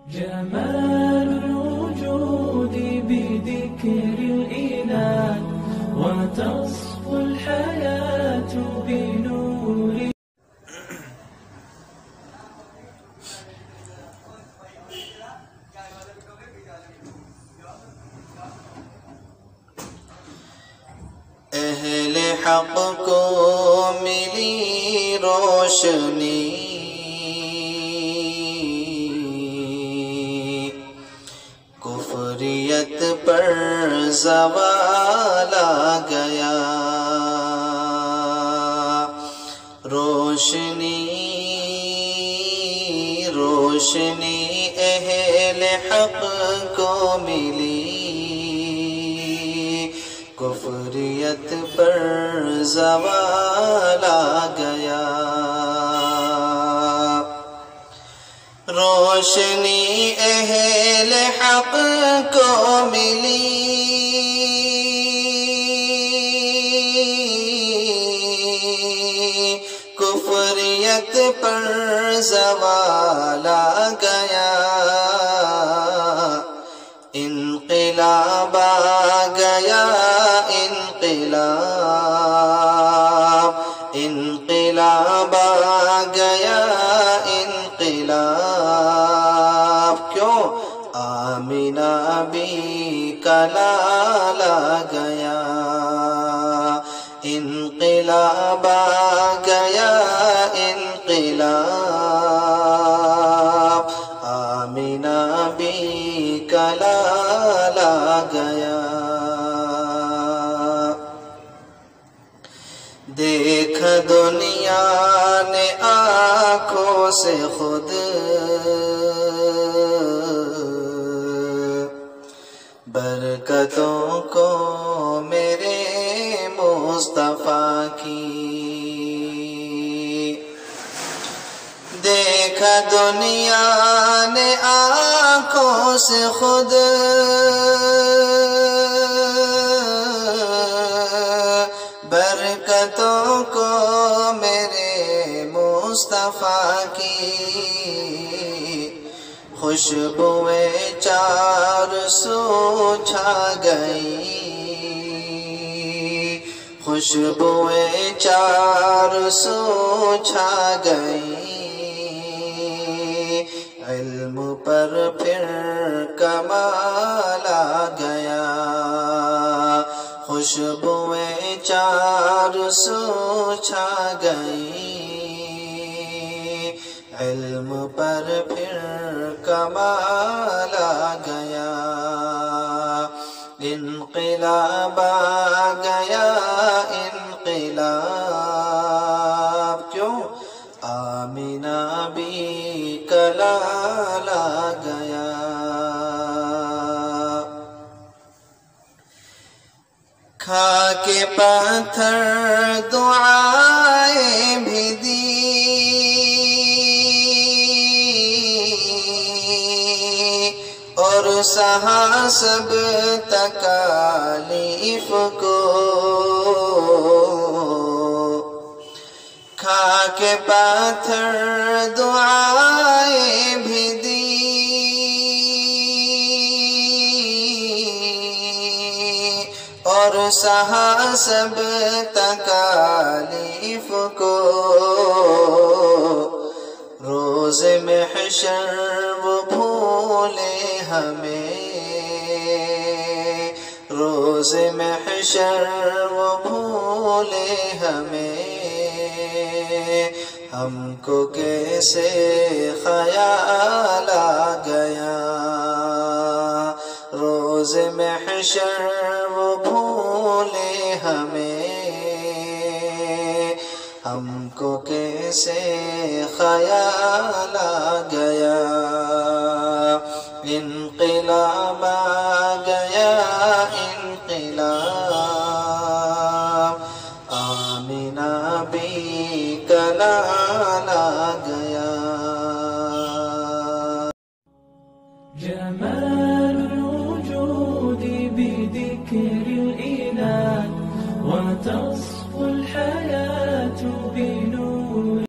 جمال الوجود بذكر الإله وتصفو الحياة بنور. اہل حق کو ملی روشنی، کفریت پر زوال آ گیا. روشنی روشنی اہل حق کو ملی، کفریت پر زوال آ گیا. روشنی اہل حق کو ملی، کفریت پر زوال آ گیا. انقلاب آ گیا، انقلاب انقلاب آ گیا. انقلاب کیوں؟ آمینہ بی کا لال آ گیا. انقلاب آ گیا، انقلاب آمینہ بی کا لال آ گیا. دیکھ دنیا نے آنکھوں سے خود، برکتوں کو میرے مصطفیٰ کی. دیکھا دنیا نے آنکھوں سے خود، برکتوں کو میرے مصطفیٰ کی. خوشبوئیں چار سو چھا گئی، خوشبوئیں چار سو چھا گئی. علم پر پھر کمال آ گیا. خوشبوئیں چار سو چھا گئی. علم پر پھر کمال آ گیا. انقلاب آ گیا، انقلاب کیوں؟ آمینہ بی کا لال آ گیا. کھا کے پتھر دعائیں بھی دی، اور سہا سب تکالیف کو. کھا کے پتھر دعائیں بھی دی، اور سہا سب تکالیف کو. روز محشر وہ بھولے ہمیں، روز محشر وہ بھولے ہمیں. ہم کو کیسے خیال آ گیا. روز محشر وہ بھولے ہمیں. ہم کو کیسے خیال آ گیا. انقلاب